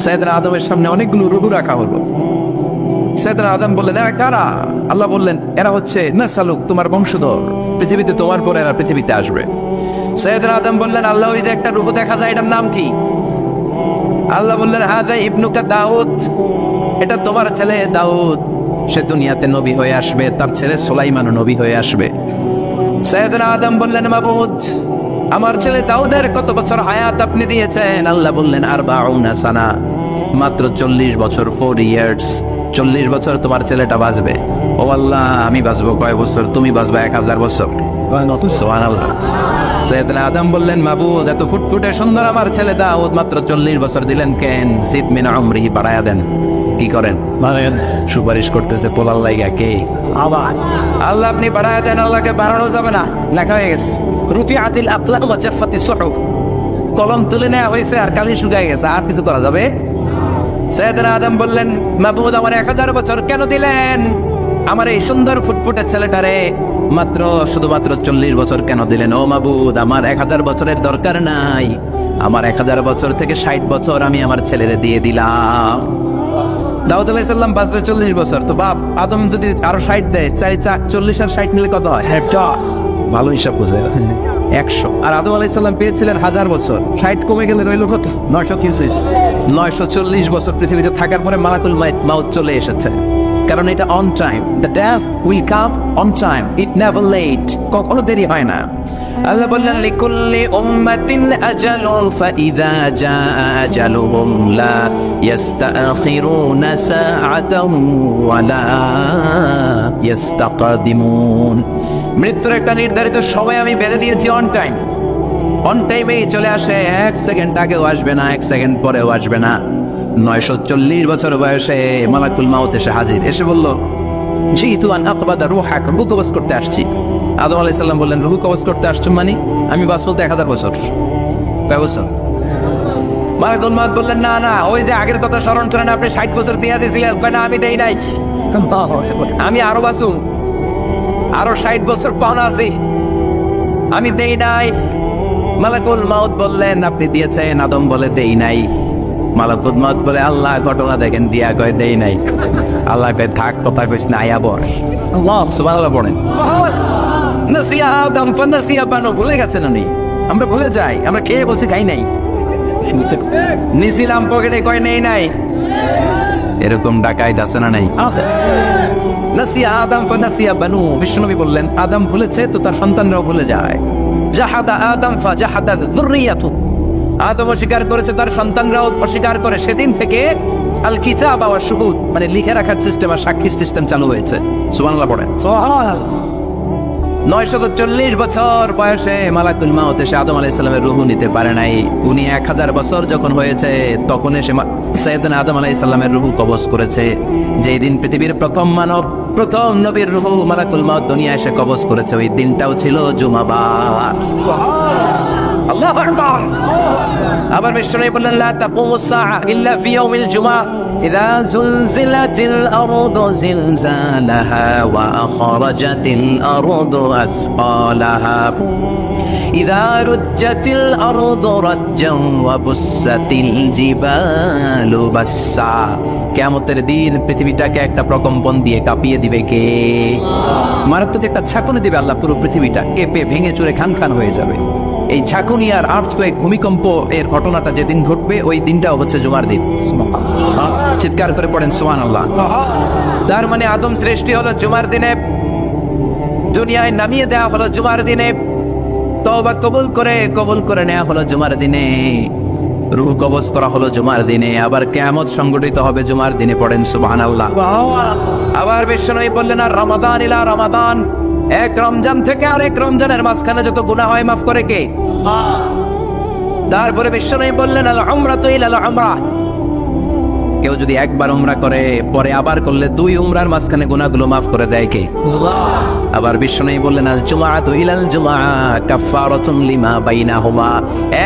সাইয়েদনা আদমের সামনে অনেকগুলো রুহু রাখা হলো। সাইয়েদনা আদম বললেন, এরা কারা? আল্লাহ বললেন, এরা হচ্ছে নাসালুক, তোমার বংশধর, পৃথিবীতে তোমার পরে এরা পৃথিবীতে আসবে। সাইয়েদনা আদম বললেন, আল্লাহ ওই যে একটা রুহু দেখা যায়, এটার নাম কি? আল্লাহ বললেন, হাদা ইবনুকা দাউদ, এটা তোমার ছেলে দাউদ, সে দুনিয়াতে নবী হয়ে আসবে, তার ছেলে সুলাইমানও নবী হয়ে আসবে। সাইয়েদনা আদম বললেন, মাবুদ, আমার ছেলে দাউদের কত বছর হায়াত আপনি দিয়েছেন? আল্লাহ বললেন, আরবাউনা সানা, মাত্র 40 বছর, 4 ইয়ার্স, 40 বছর তোমার ছেলেটা বাঁচবে। ও আল্লাহ, আমি বাঁচবো কয় বছর? তুমি বাঁচবা 1000 বছর। সুবহানাল্লাহ। সাইয়েদনা আদম বললেন, মাবুদ, এত ফুটফুটে সুন্দর আমার ছেলে দাউদ, মাত্র 40 বছর দিলেন কেন? জিদ মিন উমরিহি, বাড়ায়া দেন। কি করেন? সুপারিশ করতেছে পোলার লাইগা কে? আল্লাহ আপনি বাড়ায়া দেন। আল্লাহকে বাড়ানো যাবে না, লেখা হয়ে গেছে, রুফিআতিল আকলাম ওয়া জাফফাতিস সুহুফ, কলম তুলে নেওয়া হয়েছে আর কালি শুকায় গেছে, আর কিছু করা যাবে? সাইয়েদনা আদম বললেন, মাবুদ, আমার 1000 বছর কেন দিলেন? আমার এই সুন্দর ফুটফুটে ছেলেটারে মাত্র শুধুমাত্র 40 বছর কেন দিলেন? ও মাবুদ, আমার 1000 বছরের দরকার নাই, আমার 1000 বছর থেকে 60 বছর আমি আমার ছেলেরে দিয়ে দিলাম। দাউদ আলাইহিস সালাম বাঁচবে 40 বছর, তো বাপ আদম যদি আরো 60 দেয়, 40 আর 60 নিলে কত হয়? ভালো হিসাব বুঝে, 100। আর আদম আলাইহিস সালাম পেয়েছিলেন 1000 বছর, 60 কমে গেলে রইল কত? 940 বছর পৃথিবীতে থাকার পরে মালাকুল মাউত চলে এসেছে। কারণ এটা on time, the death will come on time, it never late, কখনো দেরি হয় না। আল্লাহ বললেন, লিকুল্লি উম্মাতিন আজালুন ফাইযা জাআ আজালুহুম লা ইস্তাখিরুনা সাআতান ওয়া লা ইস্তাকদিমুন। মৃত্যুর একটা নির্ধারিত সময় আমি বেঁধে দিয়েছি, অন টাইম, অন টাইমেই চলে আসে, 1 সেকেন্ড আগেও আসবে না, 1 সেকেন্ড পরেও আসবে না। 940 বছর বয়সে মালাকুল মাউত এসে হাজির, এসে বলল, জিতু আন আকবাদা রূহাক, রূহ কবজ করতে আসছি। আদম আলাইহিস সালাম বললেন, রূহ কবজ করতে আসছো মানে? আমি বাঁচবো তো 1000 বছর। কয় বছর? মালাকুল মাউত বললেন, না না, ওই যে আগের কথা স্মরণ করেন, আপনি 60 বছর দিয়ে দিয়েছিলেন। কয় না, আমি দেই নাই, আমি আরো বাঁচুম, আরো 60 বছর পাওনা আছি, আমি দেই নাই। মালাকুল মাউত বললেন, আপনি দিয়েছেন? আদম বলে, দেই নাই। মালাকুল মাউত বলে, আল্লাহ ঘটনা দেখেন, দিয়া কয় দেই নাই। আল্লাহ কয়, থাক, কথা কইস না, আয়া বল। সুবহানাল্লাহ পড়েন। নাসিয়া আদম ফানাসিয়া বানু, ভুলে গেছেন উনি, আমরা ভুলে যাই, আমরা খেয়ে বলছি খাই নাই, নিছিলাম পকেটে, কয় নেই নাই। এরকম ডাকাইত আছে না নাই? নাসিয়া আদম ফানাসিয়া বানু, বিশ্বনবী বললেন, আদম ভুলেছে তো তার সন্তানরাও ভুলে যায়। জাহাদা আদম ফাজাহাদা যুররিয়াতু, আদম অস্বীকার করেছে, তার সন্তানরাও অস্বীকার করে। সেদিন থেকে আল কিতাব ওয়া শুহুদ, মানে লিখে রাখার সিস্টেম আর সাক্ষীর সিস্টেম চালু হয়েছে। সুবহানাল্লাহ পড়েন। সুবহানাল্লাহ। 940 বছর বয়সে মালাকুল মাউত এসে আদম আলাইহিস সালামের রূহ নিতে পারে নাই। উনি 1000 বছর যখন হয়েছে তখন এসে সাইয়েদনা আদম আলাইহিস সালামের রূহ কবজ করেছে। যেই দিন পৃথিবীর প্রথম মানব, প্রথম নবীর রূহ মালাকুল মাউত দুনিয়ায় এসে কবজ করেছে, ওই দিনটাও ছিল জুমাবার। আল্লাহু আকবার। আবার বিশ্বনবী বললেন, লা তাকুমুস সাআ ইল্লা ফি ইয়াউমিল জুমআ ইযা যুলজিলাতিল আরদু জিলজালাহা ওয়া আখরাজাতিল আরদু আসকালাহা ইযা রুজ্জাতিল আরদু রাজ্জান ওয়া বুসাতিল জিবালু বাসসা। কিয়ামতের দিন পৃথিবীটাকে একটা প্রকম্পন দিয়ে কাঁপিয়ে দিবে কে? মারাত্মক একটা ঝাঁকুনি দিবে আল্লাহ, পুরো পৃথিবীটা কেঁপে ভেঙে চুরে খান খান হয়ে যাবে। এই ঝাঁকুনি আর আর্থকোয়েক, ভূমিকম্প এর ঘটনাটা যেদিন ঘটবে ওই দিনটাও হচ্ছে জুমার দিন। চিৎকার করে পড়েন সুবহানাল্লাহ। তার মানে আদম সৃষ্টি হলো জুমার দিনে, দুনিয়ায় নামিয়ে দেওয়া হলো জুমার দিনে, তওবা কবুল করে নেওয়া হলো জুমার দিনে, রূহ কবজ করা হলো জুমার দিনে, আবার কিয়ামত সংগঠিত হবে জুমার দিনে। পড়েন সুবহানাল্লাহ। আবার বিশ্বনবী বললেন, আর রমাদান ইলা রমাদান, এক রমজান থেকে আরেক রমজানের মাঝখানে যত গুনাহ হয় মাফ করে কে? তারপরে বিশ্বনবী বললেন, আল উমরাতু ইলাল উমরাহ, কেউ যদি একবার উমরা করে পরে আবার করলে 2 উমরার মাঝখানে গুনাহগুলো মাফ করে দেয় কে? আবার বিশ্বনবী বললেন, আল জুমআতু ইলাল জুমআ কাফফারাতুন লিমা বাইনাহুমা,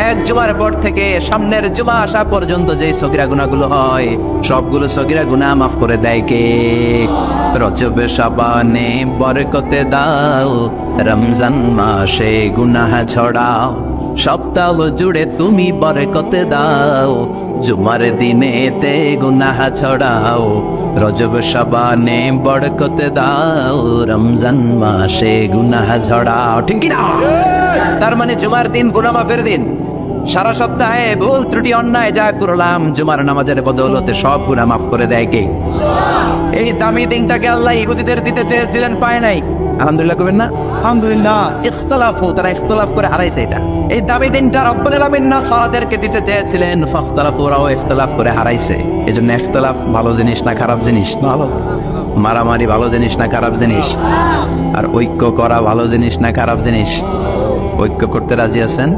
এক জুমার পর থেকে সামনের জুমা আসা পর্যন্ত যে সগীরা গুনাহগুলো হয় সবগুলো সগীরা গুনাহ মাফ করে দেয় কে? রজব শাবানে বরকতে দাও, রমজান মাসে গুনাহ ছড়াও, সপ্তাহ জুড়ে তুমি বরকতে দাও, জুমার দিনেতে গুনাহ ছড়াও, রজব শাবানে বরকত দাও, রমজান মাসে গুনাহ ঝড়াও। ঠিক কি না? তার মানে জুমার দিন গুনাহ মাফের দিন। সারা সপ্তাহে ভুল ত্রুটি অন্যায় যা করলাম, জুমার নামাজের বদৌলতে সব গুনাহ মাফ করে দেয় কে? এই দামি দিনটাকে আল্লাহ ইহুদিদের দিতে চেয়েছিলেন, পায় নাই। আলহামদুলিল্লাহ করবেন না? আলহামদুলিল্লাহ। ইখতিলাফু, তারা ইখতিলাফ করে হারাইছে এটা। এই দামি দিনটা রব্বুল আলামিন নাসারাদেরকে দিতে চেয়েছিলেন, ফাখতালাফু, ওরাও ইখতিলাফ করে হারাইছে। এজন্য ইখতিলাফ ভালো জিনিস না খারাপ জিনিস? ভালো। মারামারি ভালো জিনিস না খারাপ জিনিস? আর ঐক্য করা ভালো জিনিস না খারাপ জিনিস? ঐক্য করতে রাজি আছেন?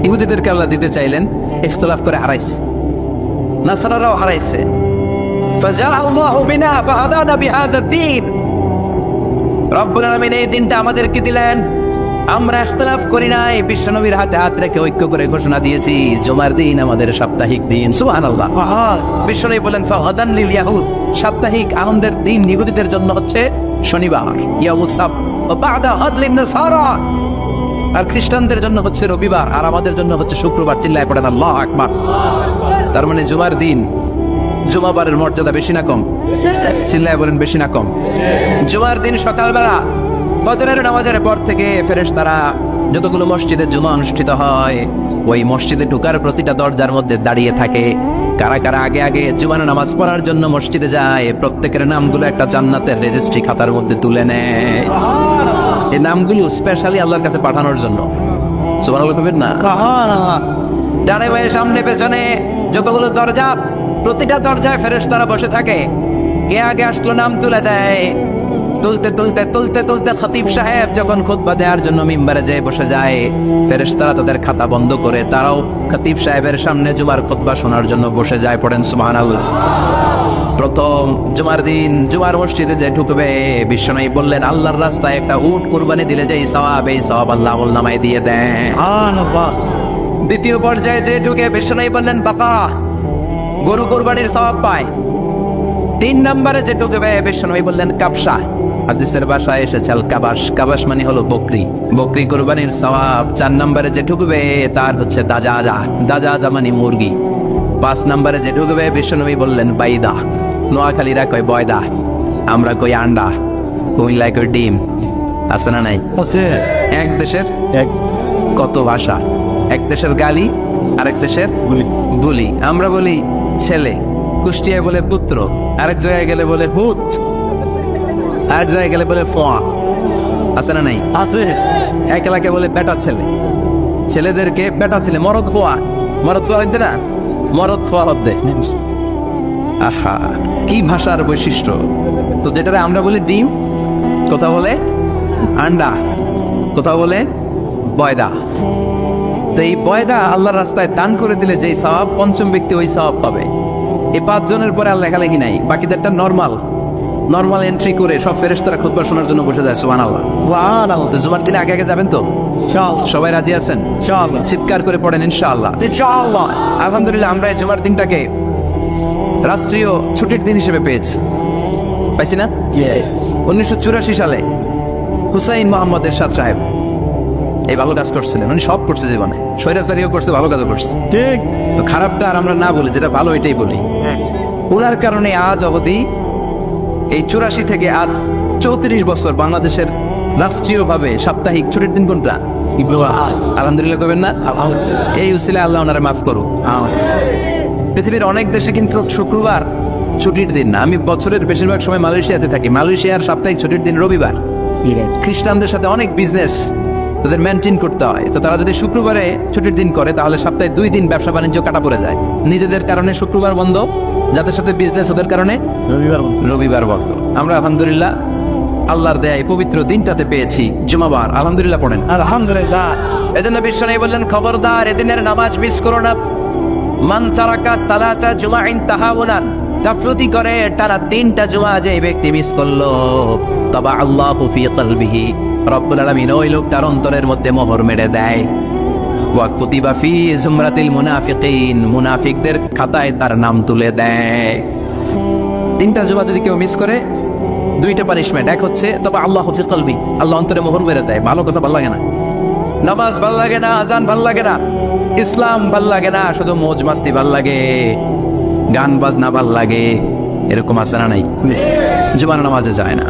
ইহুদিদেরকে আল্লাহ দিতে চাইলেন, ইখতিলাফ করে হারাইছে। নাসারারাও হারাইছে। ফাজাআল্লাহু বিনা ফাহাদানা বিহাদা দ্বীন। রব্বুল আলামিন এই দিনটা আমাদেরকে দিলেন, আমরা ইখতিলাফ করি নাই, বিশ্বনবীর হাতে হাত রেখে ঐক্য করে ঘোষণা দিয়েছি জুমার দিন আমাদের সাপ্তাহিক দিন। সুবহানাল্লাহ। বিশ্বনবী বলেন ফাহাদান লিল ইয়াহুদ, সাপ্তাহিক আনন্দের দিন ইহুদিদের জন্য হচ্ছে শনিবার, ইয়াউমুস সাbt, ওয়া বা'দা হাদ লিন নাসারা, আর খ্রিস্টানদের জন্য হচ্ছে রবিবার, আর আমাদের জন্য হচ্ছে শুক্রবার। চিল্লায় পড়েন আল্লাহু আকবার। তার মানে জুমার দিন, জুমাবারের মর্যাদা বেশি না কম? চিল্লায় বলেন বেশি না কম? জুমার দিন সকালবেলা ফজরের নামাজের পর থেকে ফেরেশতারা যতগুলো মসজিদে জুমা অনুষ্ঠিত হয়, ওই মসজিদে ঢোকার প্রতিটা দরজার মধ্যে দাঁড়িয়ে থাকে। কারা কারা আগে আগে জুমার নামাজ পড়ার জন্য মসজিদে যায়, প্রত্যেকের নামগুলো একটা জান্নাতের রেজিস্ট্রি খাতার মধ্যে তুলে নেয়। এই নামগুলো স্পেশালি আল্লাহর কাছে পাঠানোর জন্য। সুবহানাল্লাহ কইবেন না? ডানে বাঁয়ে সামনে পেছনে যতগুলো দরজা, প্রতিটা দরজায় ফেরেশতারা বসে থাকে। কে আগে আসলো নাম তুলে দেয়। তুলতে তুলতে তুলতে তুলতে খতিব সাহেব যখন খুতবা দেওয়ার জন্য মিম্বারে যেয়ে বসে যায়, ফেরেশতারা তাদের খাতা বন্ধ করে তারাও খতিব সাহেবের সামনে জুমার খুতবা শোনার জন্য বসে যায়। পড়েন সুবহানাল্লাহ। প্রথম জুমার দিন জুমার মসজিদে যে ঢুকবে, বিশ্বনবী বললেন আল্লাহর রাস্তায় একটা উট কুরবানি দিলে যে সওয়াব, এই সওয়াব আল্লাহ আমলনামায় দিয়ে দেন। সুবহানাল্লাহ। দ্বিতীয় পর্যায়ে যে ঢুকে, বিশ্বনবী বললেন বাকারা, গরু কুরবানির সওয়াব পায়। 3 নম্বরে যে ঢুকবে, বিশ্বনবী বললেন কাবসা, হাদিসের ভাষায় এসেছে আল কাবাস, কাবাস মানে হলো বকরি, বকরি কুরবানির সওয়াব। 4 নম্বরে যে ঢুকবে তার হচ্ছে দাজাজা, দাজাজা মানে মুরগি। 5 নম্বরে যে ঢুকবে, বিশ্বনবী বললেন বাইদা, নোয়াখালীরা কয় বয়দা, আমরা কই আন্ডা, কুমিল্লায় কই ডিম। আছে না নাই? এক দেশের কত ভাষা, এক দেশের গালি আরেক দেশের বুলি। আমরা বলি ছেলে, কুষ্টিয়ায় বলে পুত্র, আরেক জায়গায় গেলে বলে ভূত, আরেক জায়গায় গেলে বলে ফোয়া। আছে না নাই? আছে। এক এলাকায় বলে বেটা ছেলে, ছেলেদেরকে বেটা ছেলে, মরদ ফোয়া, মরদ ফোয়া হইতে না, মরদ ফোয়া হতে। আহা, কি ভাষার বৈশিষ্ট্য! তো যেটা আমরা বলি ডিম, কোথাও বলে আন্ডা, কোথাও বলে বয়দা। তো এই বয়দা আল্লাহর রাস্তায় দান করে দিলে যেই সওয়াব, পঞ্চম ব্যক্তি ওই সওয়াব পাবে। এই 5 জনের পরে আর লেখালেখি নাই, বাকিদেরটা নরমাল এন্ট্রি করে সব ফেরেশতারা খুতবা শোনার জন্য বসে যায়। সুবহানাল্লাহ। তো জুমার দিনে আগে আগে যাবেন তো? ইনশাআল্লাহ। সবাই রাজি আছেন? ইনশাআল্লাহ। চিৎকার করে পড়েন ইনশাআল্লাহ। ইনশাআল্লাহ। আলহামদুলিল্লাহ, আমরা এই জুমার দিনটাকে রাষ্ট্রীয় ছুটির দিন হিসেবে পেয়েছি, পাইছি না? 1984 সালে হুসাইন মোহাম্মদ এরশাদ সাহেব এই ভালো কাজ করছিলেন। উনি সব করছে জীবনে, স্বৈরাচারীও করছে, ভালো কাজও করছে। ঠিক। তো খারাপটা আর আমরা না বলি, যেটা ভালো এটাই বলি। ওনার কারণে আজ অবধি, এই 84 থেকে আজ 34 বছর বাংলাদেশের রাষ্ট্রীয়ভাবে সাপ্তাহিক ছুটির দিন কোনটা? আলহামদুলিল্লাহ করবেন না? এই উসিলায় আল্লাহ ওনারে মাফ করুক। পৃথিবীর অনেক দেশে কিন্তু শুক্রবার ছুটির দিন না। আমি বছরের বেশিরভাগ সময় মালয়েশিয়াতে থাকি, মালয়েশিয়ার সাপ্তাহিক ছুটির দিন রবিবার। খ্রিস্টানদের সাথে অনেক বিজনেস তাদের মেনটেন করতে হয়, তো তারা যদি শুক্রবারে ছুটির দিন করে তাহলে সপ্তাহে 2 দিন ব্যবসা বাণিজ্য কাটা পড়ে যায়। নিজেদের কারণে শুক্রবার বন্ধ, যাদের সাথে বিজনেস ওদের কারণে রবিবার বন্ধ। আমরা আলহামদুলিল্লাহ আল্লাহর দেয় পবিত্র দিনটাতে পেয়েছি জুমাবার। আলহামদুলিল্লাহ পড়েন আলহামদুলিল্লাহ। এজন্য বিশ্বনবী বললেন খবরদার এদিনের নামাজ মিস করো না। মান তারাকা সালাসা জুমাইন তাহাউনান, গাফলতি করে টানা 3টা জুমা যে ব্যক্তি মিস করলো, তবা আল্লাহু ফি কলবিহি, রব্বুল আলামিন ওই লোকটার অন্তরের মধ্যে মোহর মেরে দেয়। ওয়া কুতিবা ফি জুমরাতিল মুনাফিকিন, মুনাফিকদের খাতায় তার নাম তুলে দেয়। 3টা জুমা যদি কেউ মিস করে, 2টা পানিশমেন্ট। এক হচ্ছে তবা আল্লাহু ফি কলবি, আল্লাহ অন্তরে মোহর মেরে দেয়। ভালো কথা ভালো লাগে না, নামাজ ভালো লাগে না, আজান ভালো লাগে না, ইসলাম ভাল লাগে না, শুধু মৌজ মাস্তি ভাল লাগে, গান বাজনা ভাল লাগে, এরকম আছে না নাই? জুমার নামাজে যায় না।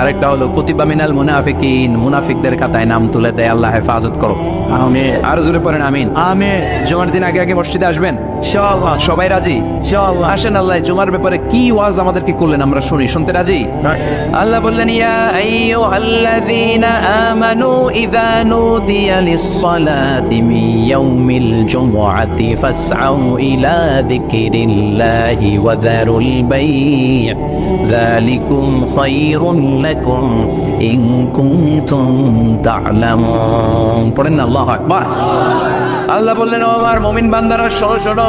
আরেকটা হলো কুতিবা মিনাল মুনাফিকিন, মুনাফিকদের খাতায় নাম তুলে দেয়। আল্লাহ হেফাজত করো, আমিন। আর জোরে পড়েন আমিন, আমিন। জুমার দিন আগে আগে মসজিদে আসবেন ইনশাআল্লাহ। সবাই রাজি? ইনশাআল্লাহ। আসেন, আল্লাহ জুমার ব্যাপারে কি ওয়াজ আমাদেরকে করলেন আমরা শুনি। শুনতে রাজি? আল্লাহ বললেন, ইয়া আইয়ুহাল্লাযীনা আমানু ইযা নুদিয়া লিস-সালাতি মিন ইয়াউমিল জুমআতি ফাসআউ ইলা যিকরিল্লাহি ওয়া যারুল বাই', যালিকুম খায়রুন লাকুম ইন কুনতুম তা'লামুন। পড়েন না আল্লাহু আকবার। আল্লাহ বললেন, ও আমার মুমিন বান্দারা শোনো শোনো।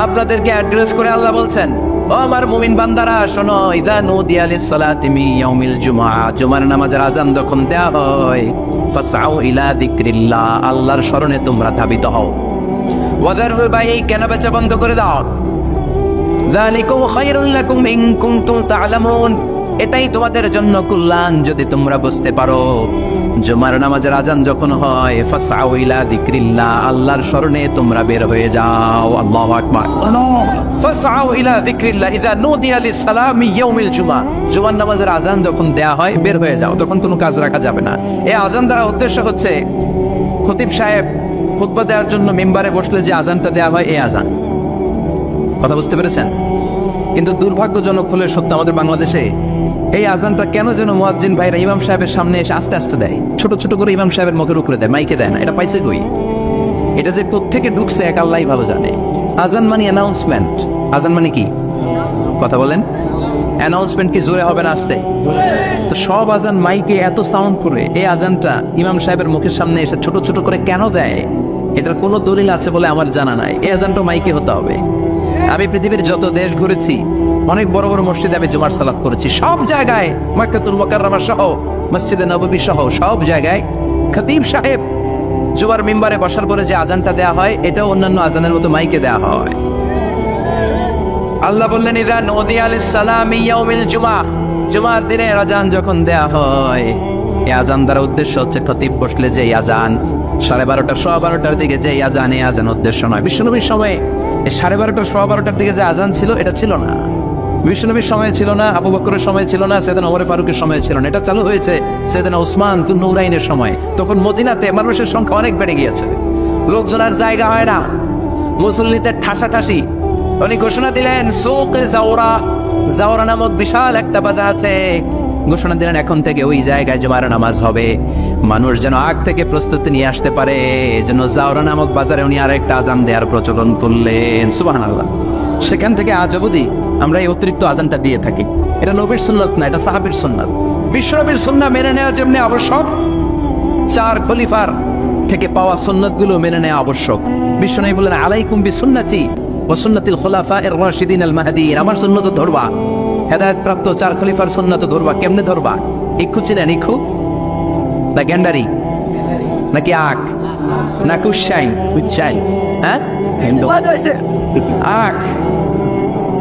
আপনাদেরকে অ্যাড্রেস করে আল্লাহ বলছেন, ও আমার মুমিন বান্দারা শোনো, ইযা নুদিয়া লিস-সালাতি মিন ইয়াউমিল জুমআ, জুমার নামাজের আযান যখন দেয়া হয়, ফাসআউ ইলা যিকরিল্লাহ, আল্লাহর স্মরণে তোমরা ধাবিত হও। ওয়া যারুল বাই', কেনাবেচা বন্ধ করে দাও। যালিকুম খায়রুল লাকুম ইন কুনতুম তা'লামুন, এটাই তোমাদের জন্য কল্যাণ যদি তোমরা বুঝতে পারো। জুমার নামাজের আযান যখন হয়, ফাসআউ ইলা যিকরিল্লাহ, আল্লাহর স্মরণে তোমরা বের হয়ে যাও। আল্লাহু আকবার। ফাসআউ ইলা যিকরিল্লাহ ইযা নুদিয়া লিস-সালামি ইয়াউমিল জুমআ, জুমার নামাজের আযান যখন দেয়া হয় বের হয়ে যাও, তখন কোনো কাজ রাখা যাবে না। এই আযান দ্বারা উদ্দেশ্য হচ্ছে খতিব সাহেব খুতবা দেওয়ার জন্য মিম্বারে বসলে যে আযানটা দেয়া হয়, এই আযান। কথা বুঝতে পেরেছেন? কিন্তু দুর্ভাগ্যজনক হলে সত্য, আমাদের বাংলাদেশে এই আজানটা কেন যেন মুয়াজ্জিন ভাইরা ইমাম সাহেবের সামনে এসে আস্তে আস্তে দেয়, ছোট ছোট করে ইমাম সাহেবের মুখের উপরে দেয়, মাইকে দেয় না। এটা পাইছে কই? এটা যে কোত্থেকে ঢুকছে এক আল্লাহই ভালো জানে। আজান মানে অ্যানাউন্সমেন্ট। আজান মানে কি? কথা বলেন। অ্যানাউন্সমেন্ট কি জোরে হবে না আস্তে? তো সব আজান মাইকে এত সাউন্ড করে, এই আজানটা ইমাম সাহেবের মুখের সামনে এসে ছোট ছোট করে কেন দেয়? এটার কোনো দলিল আছে বলে আমার জানা নাই। এই আজানটা মাইকে হতে হবে। আমি পৃথিবীর যত দেশ ঘুরেছি, অনেক বড় বড় মসজিদে আমি জুমার সালাত করেছি, সব জায়গায় মক্কাতুল মুকাররমা সহ মসজিদে নববী সহ সব জায়গায় খতিব সাহেব জুমার মিম্বারে বসার পরে যে আজানটা দেয়া হয়, এটাও অন্যান্য আজানের মতো মাইকে দেয়া হয়। আল্লাহ বললেন, ইযা নুদিয়া লিস-সালামি ইয়াউমিল জুমআ, জুমার দিনে আজান যখন দেয়া হয়, এই আজান দ্বারা উদ্দেশ্য হচ্ছে খতিব বসলে যে আজান 12:30 12:15 দিকে যে আজান, এই আজান উদ্দেশ্য নয়। বিশ্বনবীর সময়ে 12:30 12:15 দিকে যে আজান ছিল, এটা ছিল না। বিশ্বনবীর সময় ছিল না, আবু বকরের সময় ছিল না, সাইয়েদনা ওমর ফারুকের সময় ছিল না। এটা চালু হয়েছে সাইয়েদনা উসমান যুন্নুরাইনের সময়। তখন মদিনাতে মানুষের সংখ্যা অনেক বেড়ে গিয়েছে, লোকজন আর জায়গা হয় না, মুসল্লিদের ঠাসাঠাসি। উনি ঘোষণা দিলেন, সুকে জাওরা, জাওরা নামক বিশাল একটা বাজার আছে, ঘোষণা দিলেন এখন থেকে ওই জায়গায় জুমার নামাজ হবে। মানুষ যেন আগ থেকে প্রস্তুতি নিয়ে আসতে পারে, যেন জাওরা নামক বাজারে উনি আর একটা আজান দেওয়ার প্রচলন করলেন। সুবহানাল্লাহ। সেখান থেকে আজ অবধি আমরা এই অতিরিক্ত আজানটা দিয়ে থাকি। এটা নবীর সুন্নাত না, এটা সাহাবীর সুন্নাত। বিশ্বনবীর সুন্নাহ মেনে নেওয়া যেমনি আবশ্যক, 4 খলিফার থেকে পাওয়া সুন্নাতগুলো মেনে নেওয়া আবশ্যক। বিশ্বনবী বললেন, আলাইকুম বিসুন্নতি ওয়া সুন্নাতিল খুলাফায়ে রাশিদিন আল মাহদিয়িন, আমার সুন্নাত ধরবা, হেদায়েত প্রাপ্ত 4 খলিফার সুন্নাত ধরবা। কেমনে ধরবা? ইক্ষু চিনেন? ইক্ষু না গ্যান্ডারি নাকি আখ না কুশাইন? কুশাইন, হ্যাঁ, আখ।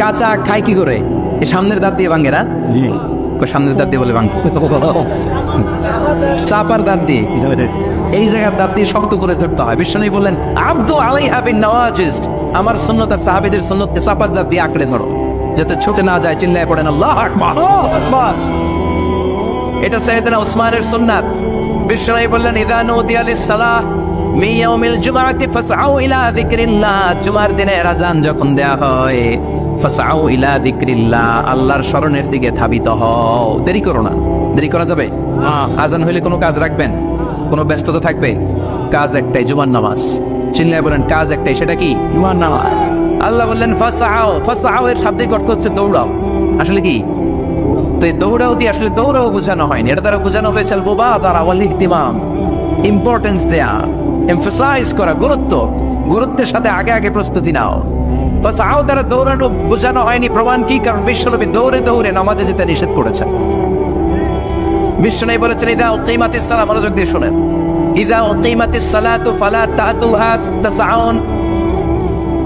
কাঁচা আখ খাই কি করে? এই সামনের দাঁত দিয়ে ভাঙে না? সামনের দাঁত দিয়ে বলে ভাঙ, চাপার দাঁত দিয়ে, এই জায়গার দাঁত দিয়ে শক্ত করে ধরতে হয়। বিশ্বনবী বললেন, আব্দু আলাইহা বিন নওয়াজিজ, আমার সুন্নাত আর সাহাবীদের সুন্নাতকে চাপার দাঁত দিয়ে আঁকড়ে ধরো, যাতে ছুটে না যায়। চিল্লায় পড়েন আল্লাহু আকবার। এটা সাইয়েদনা উসমানের সুন্নাত। বিশ্বনবী বললেন, ইযা নুদিয়া লিস-সালাহ মিন ইয়াউমিল জুমআতি ফাসআউ ইলা যিকরিল্লাহ, জুমার দিনে আযান যখন দেয়া হয়, ফাসআউ ইলা যিকরিল্লাহ, আল্লাহর স্মরণের দিকে ধাবিত হও। দেরি করো না। দেরি করা যাবে? আযান হইলে কোনো কাজ রাখবেন? কোনো ব্যস্ততা থাকবে? কাজ একটাই, জুমার নামাজ। চিল্লায় বলেন, কাজ একটাই, সেটা কি? জুমার নামাজ। আল্লাহ বললেন, ফাসআউ, ফাসআউ এর শাব্দিক অর্থ হচ্ছে দৌড়াও। আসলে কি? তো এই দৌড়াও দিয়ে আসলে দৌড়াও বোঝানো হয়নি, এটা দ্বারা বোঝানো হয়েছে মুবাদারা ওয়াল ইহতিমাম, ইম্পর্টেন্স দেয়া, এমফাসাইজ করা, গুরুত্ব, গুরুত্বের সাথে আগে আগে প্রস্তুতি নাও। ফাসআউ দ্বারা দৌড়ানো বোঝানো হয়নি। প্রমাণ কি? কারণ বিশ্বনবী দৌড়ে দৌড়ে নামাজে যেতে নিষেধ করেছেন। বিশ্বনবী বলেছেন, ইযা উকিমাতিস সালাহ, মনোযোগ দিয়ে শুনেন, ইযা উকিমাতিস সালাতু ফালা তাতুহা তাসআউন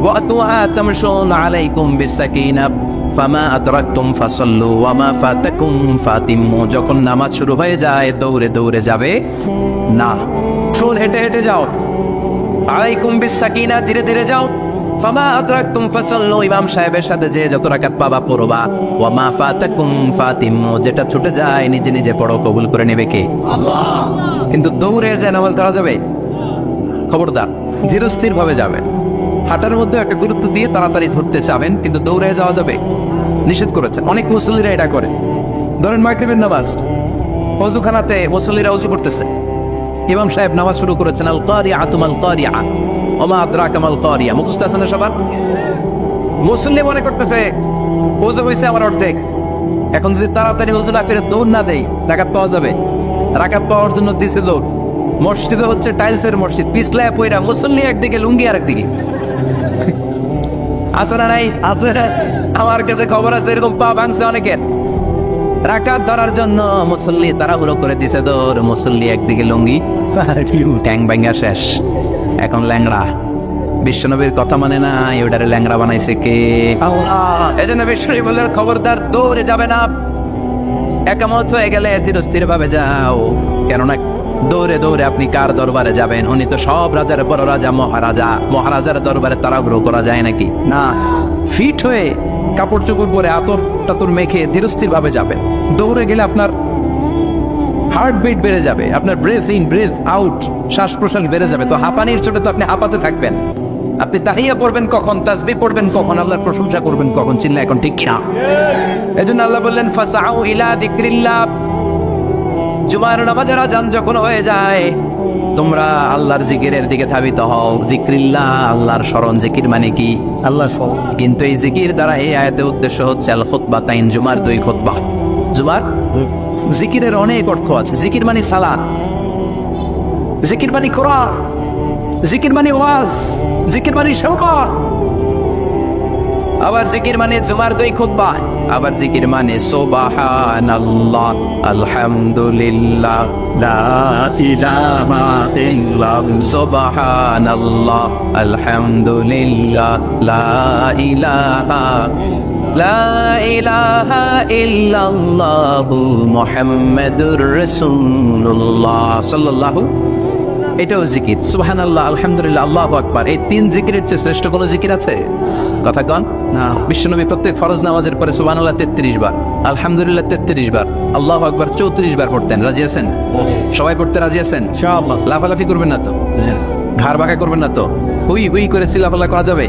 ওয়া আতুহা তামশুন আলাইকুম বিসাকিনাহ ফামা আদরাকতুম ফাসাল্লু ওয়া মা ফাতাকুম ফাতিম্মু, যখন নামাজ শুরু হয়ে যায় দৌড়ে দৌড়ে যাবে না, শুন, হেঁটে হেঁটে যাও। আলাইকুম বিসাকিনা, ধীরে ধীরে যাও। ফামা আদরাকতুম ফাসাল্লু, ইমাম সাহেবের সাথে যে যত রাকাত পাবা পড়বা। ওয়া মা ফাতাকুম ফাতিমু, যেটা ছুটে যায় নিজে নিজে পড়ো, কবুল করে নেবে কে? আল্লাহ। কিন্তু দৌড়ে যায় নামাজ ধরা যাবে? খবরদার, ধীরস্থির ভাবে যাবেন। হাঁটার মধ্যে একটা গুরুত্ব দিয়ে তাড়াতাড়ি ধরতে চাবেন, কিন্তু দৌড়ে যাওয়া যাবে? নিষেধ করেছেন। অনেক মুসল্লিরা এটা করে। ধরেন মাগরিবের নামাজ, ওযুখানাতে মুসল্লিরা ওযু করতেছে, ইমাম সাহেব নামাজ শুরু করেছেন, আল কারিআতু মাল কারিআ ওয়া মা আদরাকা মাল কারিআ, মুখস্থ আছে না সবার? মুসল্লি মনে করতেছে ওযু হইছে আমার অর্ধেক, এখন যদি তাড়াতাড়ি ওযু না করে দৌড় না দেই রাকাত পাওয়া যাবে? রাকাত পাওয়ার জন্য দিছে দৌড়। মসজিদে হচ্ছে টাইলসের মসজিদ, পিছলায় পয়রা মুসল্লি একদিকে, লুঙ্গি আরেকদিকে। আছে না নাই? আছে। আমার কাছে খবর আছে এরকম পা ভাঙছে অনেকের। রাকাত ধরার জন্য মুসল্লি তাড়াহুড়ো করে দিছে দৌড়, মুসল্লি একদিকে লুঙ্গি, ট্যাং ভাঙা শেষ, এখন ল্যাংড়া। বিশ্বনবীর কথা মানে না, ওটারে ল্যাংড়া বানাইছে কে? আল্লাহ। এজন্য বিশ্বনবী বললেন খবরদার দৌড়ে যাবে না, একামত হয়ে গেলে ধীরস্থির ভাবে যাও। কেননা দৌড়ে দৌড়ে আপনি কার দরবারে যাবেন? উনি তো সব রাজার বড় রাজা, মহারাজা। মহারাজার দরবারে তাড়াহুড়ো করা যায় নাকি? না। ফিট হয়ে কাপড় চোপড় পরে আতর টাতর মেখে ধীরস্থির ভাবে যাবেন। দৌড়ে গেলে আপনার হার্টবিট বেড়ে যাবে, আপনার ব্রেথ ইন ব্রেথ আউট, শ্বাস প্রশ্বাস বেড়ে যাবে। তো হাঁপানির চোটে তো আপনি হাঁপাতে থাকবেন। আপনি তাহিয়া পড়বেন কখন, তাসবিহ পড়বেন কখন, আল্লাহর প্রশংসা করবেন কখন? চিল্লা এখন ঠিক কিনা? এজন্য আল্লাহ বললেন ফাসাউ ইলা যিকরিল্লাহ, জুমার নামাজের আযান যখন হয়ে যায় তোমরা আল্লাহর জিকিরের দিকে ধাবিত হও। যিকরিল্লাহ, আল্লাহর স্মরণ। জিকির মানে কি? আল্লাহর স্মরণ। কিন্তু এই জিকির দ্বারা এই আয়াতের উদ্দেশ্য হচ্ছে আল খুতবাতাইন, জুমার 2 খুতবা। জুমার জিকিরের অনেক অর্থ আছে। জিকির মানে সালাত, জিকির মানে কোরআন, জিকির মানে ওয়াজ, জিকির মানে শওকত। আবার জিকির মানে জুমার 2 খুতবা। আবার জিকির মানে সুবহানাল্লাহ, আলহামদুলিল্লাহ, লা ইলাহা ইল্লাল্লাহ, সুবহানাল্লাহ, আলহামদুলিল্লাহ, লা ইলাহা ইল্লাল্লাহু মুহাম্মাদুর রাসূলুল্লাহ সাল্লাল্লাহু। এটাও জিকির। সুবহানাল্লাহ, আলহামদুলিল্লাহ, আল্লাহু আকবার। এই 3 জিকিরের চেয়ে শ্রেষ্ঠ কোন জিকির আছে? কথা কন না। বিশ্বনবী প্রত্যেক ফরজ নামাজের পরে সুবহানাল্লাহ 33 বার, আলহামদুলিল্লাহ 33 বার, আল্লাহু আকবার 34 বার পড়তেন। রাজি আছেন? সবাই পড়তে রাজি আছেন? ইনশাআল্লাহ। লাফালাফি করবেন না তো? ঘাড় বাঁকা করবেন না তো? হুই হুই করে লাফালাফি করা যাবে?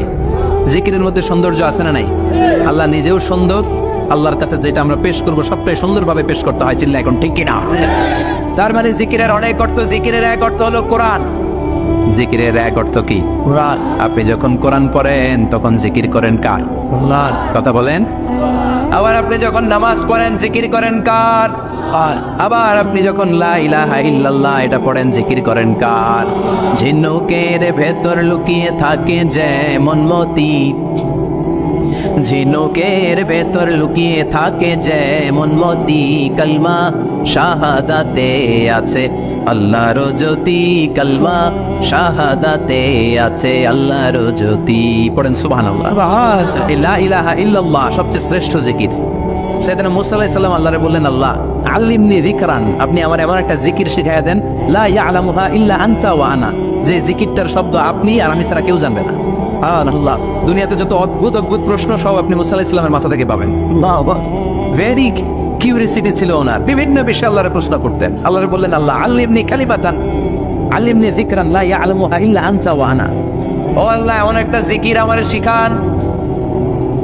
জিকিরের মধ্যে সৌন্দর্য আছে না নাই? আল্লাহ নিজেও সুন্দর। আল্লাহর কাছে যেটা আমরা পেশ করব সবটাই সুন্দরভাবে পেশ করতে হয়। চিল্লা এখন ঠিক কিনা? তার মানে জিকিরের অনেক অর্থ। জিকিরের এক অর্থ হলো কোরআন। জিকিরের এক অর্থ কি? কোরআন। আপনি যখন কোরআন পড়েন তখন জিকির করেন কার? আল্লাহর। কথা বলেন। আবার আপনি যখন নামাজ পড়েন জিকির করেন কার? আবার আপনি যখন লা ইলাহা ইল্লাল্লাহ এটা পড়েন জিকির করেন কার? ঝিনুকের ভেতর লুকিয়ে থাকে যেমন মতি, ঝিনুকের ভেতর লুকিয়ে থাকে যেমন মতি, কালমা শাহাদাতে আছে আল্লাহর জ্যোতি, কালমা শাহাদাতে আছে আল্লাহর জ্যোতি। পড়েন সুবহানাল্লাহ। লা ইলাহা ইল্লাল্লাহ সবচেয়ে শ্রেষ্ঠ জিকির। সাইয়েদনা মুসা আলাইহিস সালাম আল্লাহরে বললেন, আল্লাহ আল্লিমনি যিকরান, আপনি আমার এমন একটা জিকির শিখাইয়া দেন, লা ইয়ালামুহা ইল্লা আনতা ওয়া আনা, যে জিকিরটার শব্দ আপনি আর আমি ছাড়া কেউ জানবে না। আল্লাহ, দুনিয়াতে যত অদ্ভুত অদ্ভুত প্রশ্ন সব আপনি মুসা আলাইহিস সালামের মাথা থেকে পাবেন। ভেরি কিউরিয়াসিটি ছিল ওনার, বিভিন্ন বিষয়ে আল্লাহরে প্রশ্ন করতেন। আল্লাহরে বললেন, আল্লাহ আল্লিমনি কালিমাতান, আল্লিমনি যিকরান লা ইয়ালামুহা ইল্লা আনতা ওয়া আনা। ও আল্লাহ, এমন একটা জিকির আমারে শিখান,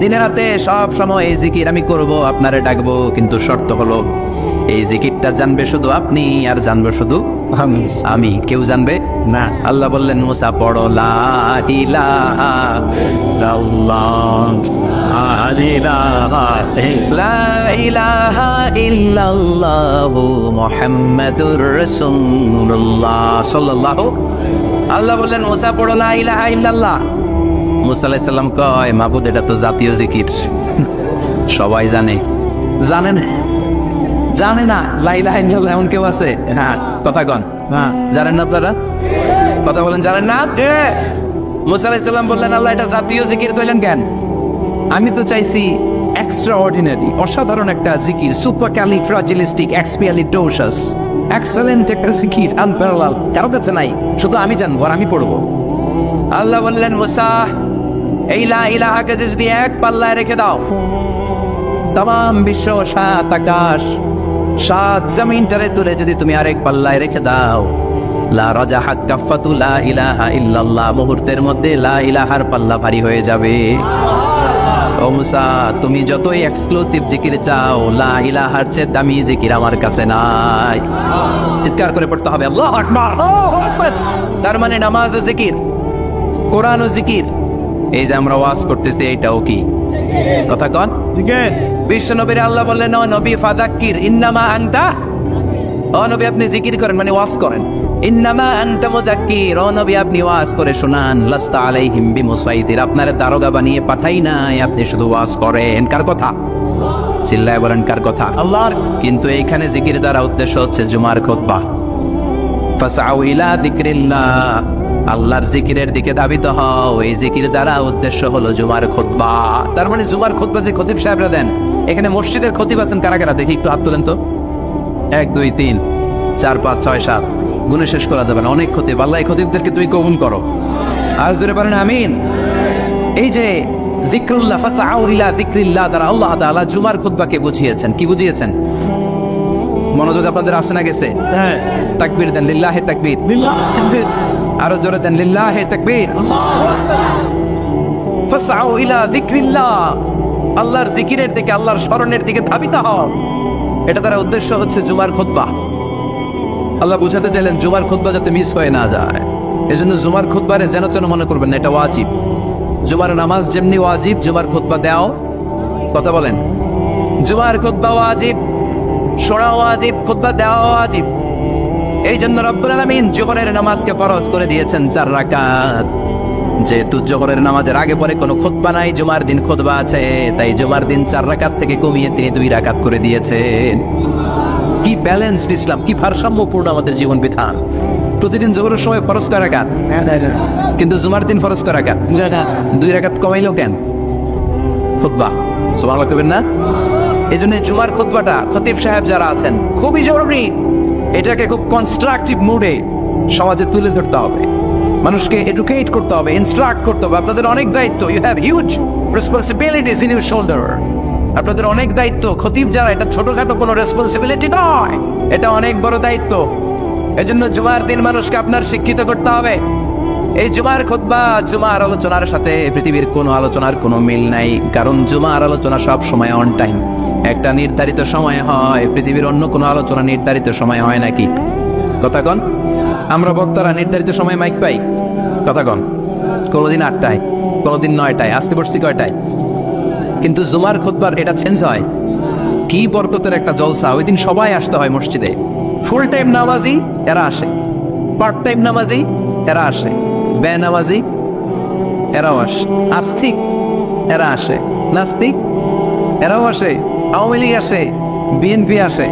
দিনে রাতে সব সময় এই জিকির আমি করব, আপনারে ডাকবো, কিন্তু শর্ত হলো এই জিকিরটা জানবে শুধু আপনি আর জানবে শুধু আমি, কেউ জানবে না। আল্লাহ বললেন, মুসা পড়ো লা ইলাহা ইল্লাল্লাহু মুহাম্মাদুর রাসূলুল্লাহ সাল্লাল্লাহু। আল্লাহ বললেন, মুসা পড়ো লা ইলাহা ইল্লাল্লাহ। মুসা আলাইহিস সালাম কয়, মাবুদ এটা তো জাতীয় জিকির, সবাই জানে। জানে না? জানে না লা ইলাহা ইল্লাল্লাহ এমন কেউ আছে? হ্যাঁ, কথা কন। জানেন না আপনারা? কথা বলেন, জানেন না? মুসা আলাইহিস সালাম বললেন, আল্লাহ এটা জাতীয় জিকির কইলেন কেন? আমি তো চাইছি এক্সট্রা অর্ডিনারি, অসাধারণ একটা জিকির, সুপারক্যালিফ্রাজিলিস্টিক এক্সপিয়ালিডোসাস, এক্সেলেন্ট একটা জিকির, আনপ্যারালাল, কারো কাছে নাই, শুধু আমি জানবো আর আমি পড়বো। আল্লাহ বললেন মুসা, এই লা ইলাহাকে যদি এক পাল্লায় রেখে দাও, তাম বিশ্ব, 7 আকাশ 7 জমিনটারে তুলে যদি তুমি আরেক পাল্লায় রেখে দাও, লা রাজাহাত কাফাতু লা ইলাহা ইল্লাল্লাহ, মুহূর্তের মধ্যে লা ইলাহার পাল্লা ভারী হয়ে যাবে। ও মুসা, তুমি যতই এক্সক্লুসিভ জিকির চাও, লা ইলাহার চেয়ে দামি জিকির আমার কাছে নাই। চিৎকার করে পড়তে হবে আল্লাহু আকবার। তার মানে নামাজ ও জিকির, কোরআন ও জিকির, এই যে আমরা ওয়াজ করতেছি এটাও কি কথা কন? বিশ্ব নবীর আল্লাহ বললেন, ও নবী ফাযাক্কির ইন্নামা আনতা, ও নবী আপনি জিকির করেন মানে ওয়াজ করেন। ইন্নামা আনতা মুযাক্কির, ও নবী আপনি ওয়াজ করে শোনান। লাস্তা আলাইহিম বিমুসাইতির, আপনার দারোগা বানিয়ে পাঠাই নাই, আপনি শুধু ওয়াজ করেন। কার কথা? চিল্লায় বলেন কার কথা? আল্লাহর। কিন্তু এইখানে জিকির দ্বারা উদ্দেশ্য হচ্ছে জুমার খুতবা। ফাসআউ ইলা যিকরিল্লাহ, আল্লাহর জিকিরের দিকে ধাবিত হও। এই জিকির দ্বারা উদ্দেশ্য হলো জুমার খুতবা। তার মানে জুমার খুতবা যে খতিব সাহেবরা দেন, এখানে মসজিদের খতিব আছেন কারা কারা? দেখি একটু হাত তোলেন তো। 1 2 3 4 5 6 7, গুণে শেষ করা যাবে না, অনেক খতিব। আল্লাহ এই খতিবদেরকে তুই কবুল করো। আর জোরে পারেন আমিন। এই যে যিকরুল্লাহ, ফাসআউ ইলা যিকরিল্লাহ দ্বারা আল্লাহ তাআলা জুমার খুতবাকে বুঝিয়েছেন। কি বুঝিয়েছেন? মনোযোগ আপনাদের আসে না গেছে? হ্যাঁ। তাকবীর দেন, লিল্লাহি তাকবীর। আরো জোরে দেন, লিল্লাহি তাকবীর। ফাসআউ ইলা যিকরিল্লাহ, আল্লাহর জিকিরের দিকে, আল্লাহর স্মরণের দিকে ধাবিত হও। এটা দ্বারা উদ্দেশ্য হচ্ছে জুমার খুতবা। আল্লাহ বুঝাতে চাইলেন জুমার খুতবা যাতে মিস হয়ে না যায়। এজন্য জুমার খুতবারে যেন তেন মনে করবেন না, এটা ওয়াজিব। জুমার নামাজ যেমনি ওয়াজিব, জুমার খুতবা দেও। কথা বলেন, জুমার খুতবা ওয়াজিব, শোনা ওয়াজিব, খুতবা দেওয়া ওয়াজিব। এই জন্য রব্বুল আলামিন জোহরের নামাজকে ফরজ করে দিয়েছেন 4 রাকাত। যেহেতু জোহরের নামাজের আগে পরে কোনো খুতবা নাই, জুমার দিন খুতবা আছে, তাই জুমার দিন 4 রাকাত থেকে কমিয়ে তিনি 2 রাকাত করে দিয়েছেন। কি ব্যালেন্সড ইসলাম, কি ভারসাম্যপূর্ণ আমাদের জীবন বিধান। প্রতিদিন জোহরের সময় ফরজ কয় রাকাত, কিন্তু জুমার দিন ফরজ কয় রাকাত, 2 রাকাত কমাইলো কেন? খুতবা, সুবহানাল্লাহ কইবেন না? এই জন্য জুমার খুতবাটা খতিব সাহেব যারা আছেন খুবই জরুরি। এটাকে খুব কনস্ট্রাকটিভ মুডে সমাজে তুলে ধরতে হবে, মানুষকে এডুকেট করতে হবে, ইনস্ট্রাক্ট করতে হবে। আপনাদের অনেক দায়িত্ব, you have huge responsibilities in your shoulder. আপনাদের অনেক দায়িত্ব। খতিব যারা, এটা ছোটখাটো কোনো রেসপন্সিবিলিটি নয়, এটা অনেক বড় দায়িত্ব। এজন্য জুমার দিন মানুষকে আপনার শিক্ষিত করতে হবে। এই জুমার খুতবা, জুমার আলোচনার সাথে পৃথিবীর কোনো আলোচনার কোনো মিল নাই। কারণ জুমার আলোচনা সব সময় অন টাইম, একটা নির্ধারিত সময় হয়। পৃথিবীর অন্য কোনো আলোচনা নির্ধারিত সময় হয় নাকি? কথা কন। আমরা বক্তারা নির্ধারিত সময় মাইক পাই? কথা কন। কোনোদিন 8টায়, কোনোদিন 9টায়, আজকে বসছি কয়টায়? কিন্তু জুমার খুতবার এটা চেঞ্জ হয়। কি বরকতের একটা জলসা। ওই দিন সবাই আসতে হয় মসজিদে। ফুল টাইম নামাজি এরা আসে, পার্ট টাইম নামাজি এরা আসে, বেনামাজি এরাও আসে, আস্তিক এরা আসে, নাস্তিক এরাও আসে, আওয়ামী লীগ আসে, বিএনপি আসে,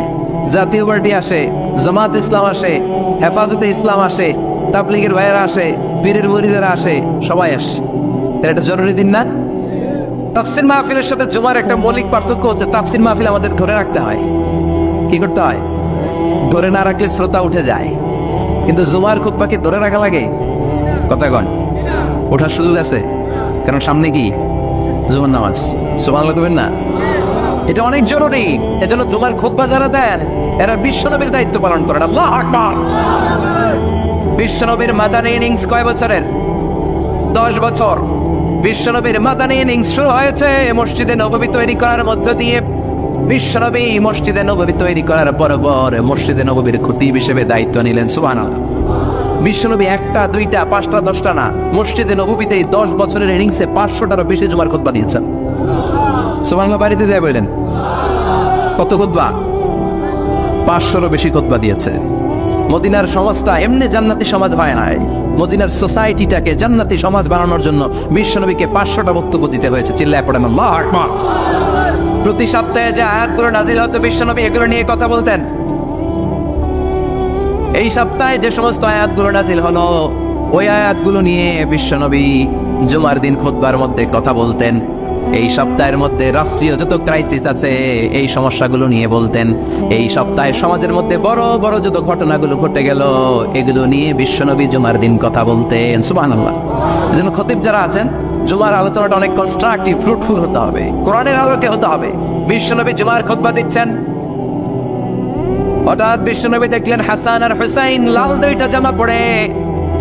জাতীয় পার্টি আসে, জামাত ইসলাম আসে, হেফাজতে ইসলাম আসে, তাবলীগের ভাইয়েরা আসে, পীরের মুরিদেরা আসে, সবাই আসে। এটা জরুরি দিন না? তাফসীর মাহফিলের সাথে জুমার একটা মৌলিক পার্থক্য হচ্ছে, তাফসীর মাহফিল আমাদের ধরে রাখতে হয়। কি করতে হয়? ধরে না রাখলে শ্রোতা উঠে যায়। কিন্তু জুমার খুতবাকে ধরে রাখা লাগে? কথা কন। ওঠার সুযোগ আছে, কারণ সামনে কি জুমার নামাজ। সুবহানাল্লাহ কইবেন না? এটা অনেক জরুরি। এজন্য জুমার খুতবা যারা দেন এরা বিশ্বনবীর দায়িত্ব পালন করেন। আল্লাহু আকবার। বিশ্বনবীর মাদানী ইনিংস কয় বছরের? 10 বছর। বিশ্বনবীর মাদানী ইনিংস শুরু হয়েছে মসজিদে নববী তৈরি করার মধ্য দিয়ে। বিশ্বনবী মসজিদে নববী তৈরি করার পর মসজিদে নববীর খতিব হিসেবে দায়িত্ব নিলেন। সুবহানাল্লাহ। বিশ্বনবী 1টা 2টা 5টা 10টা না, মসজিদে নববীতে 10 বছরের ইনিংসে 500টারও বেশি জুমার খুতবা দিয়েছেন। সুবহানাল্লাহ। বাড়িতে যায় বললেন কত খুতবা? 500রও বেশি খুতবা দিয়েছে। মদিনার সমাজটা এমনি জান্নাতি সমাজ হয় নাই। মদিনার সোসাইটিটাকে জান্নাতি সমাজ বানানোর জন্য বিশ্বনবীকে 500টা বক্তব্য দিতে হয়েছে। চিল্লায় পড়েন আল্লাহু আকবার। প্রতি সপ্তাহে যে আয়াতগুলো নাজিল হতো বিশ্বনবী এগুলো নিয়ে কথা বলতেন। এই সপ্তাহে যে সমস্ত আয়াতগুলো নাজিল হলো ওই আয়াতগুলো নিয়ে বিশ্বনবী জুমার দিন খুতবার মধ্যে কথা বলতেন। এই সপ্তাহের মধ্যে রাষ্ট্রীয় যত ক্রাইসিস আছে এই সমস্যাগুলো নিয়ে বলতেন। এই সপ্তাহে সমাজের মধ্যে বড় বড় যত ঘটনাগুলো ঘটে গেল এগুলো নিয়ে বিশ্বনবী জুমার দিন কথা বলতেন। সুবহানাল্লাহ। এজন্য খতিব যারা আছেন, জুমার আলোচনাটা অনেক কনস্ট্রাকটিভ, ফ্রুটফুল হতে হবে, কোরআনের আলোকে হতে হবে। বিশ্বনবী জুমার খুতবা দিচ্ছেন, হঠাৎ বিশ্বনবী দেখলেন হাসান আর হুসাইন লাল দুইটা জামা পরে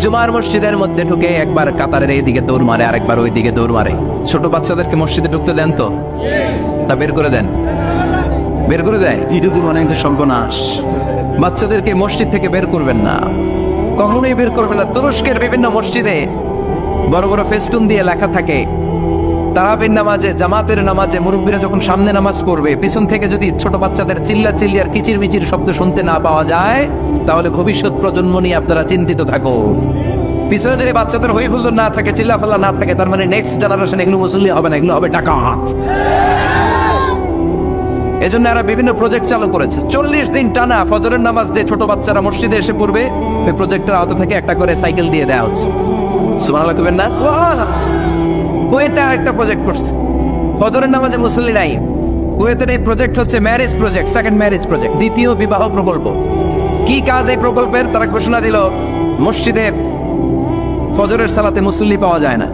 জুমার মসজিদের মধ্যে ঢুকে একবার কাতারের এইদিকে দৌড় মারে, আরেকবার ওই দিকে দৌড় মারে। ছোট বাচ্চাদেরকে মসজিদে ঢুকতে দেন তো, তা বের করে দেন? বের করে দেয়। এরকম অনেক সর্বনাশ। বাচ্চাদেরকে মসজিদ থেকে বের করবেন না, কখনোই বের করবেন না। তুরস্কের বিভিন্ন মসজিদে বড় বড় ফেস্টুন দিয়ে লেখা থাকে, তারাবির নামাজে, জামাতের নামাজে মুরব্বীরা যখন সামনে নামাজ পড়বে, পিছন থেকে যদি ছোট বাচ্চাদের চিল্লা চিল্লিয়ার কিচির মিচির শব্দ শুনতে না পাওয়া যায়, তাহলে ভবিষ্যৎ প্রজন্ম নিয়ে আপনারা চিন্তিত থাকুন। পিছনে যদি বাচ্চাদের হই হুল্লোড় না থাকে, চিল্লা ফাল্লা না থাকে, তার মানে নেক্সট জেনারেশন এগুলো মুসল্লি হবে না, এগুলো হবে ডাকাত। এজন্য এরা বিভিন্ন প্রজেক্ট চালু করেছে। 40 দিন টানা ফজরের নামাজ যে ছোট বাচ্চারা মসজিদে এসে পড়বে, ওই প্রজেক্টের আওতা থেকে একটা করে সাইকেল দিয়ে দেওয়া হচ্ছে। সুবহানাল্লাহ কইবেন না? কুয়েতে আরেকটা প্রজেক্ট করছে, ফজরের নামাজে মুসল্লি নাই। কুয়েতের এই প্রজেক্ট হচ্ছে marriage project, second marriage project, দ্বিতীয় বিবাহ প্রকল্প। কি কাজ এই প্রকল্পের? তারা ঘোষণা দিল, মসজিদে ফজরের সালাতে মুসল্লি পাওয়া যায় না,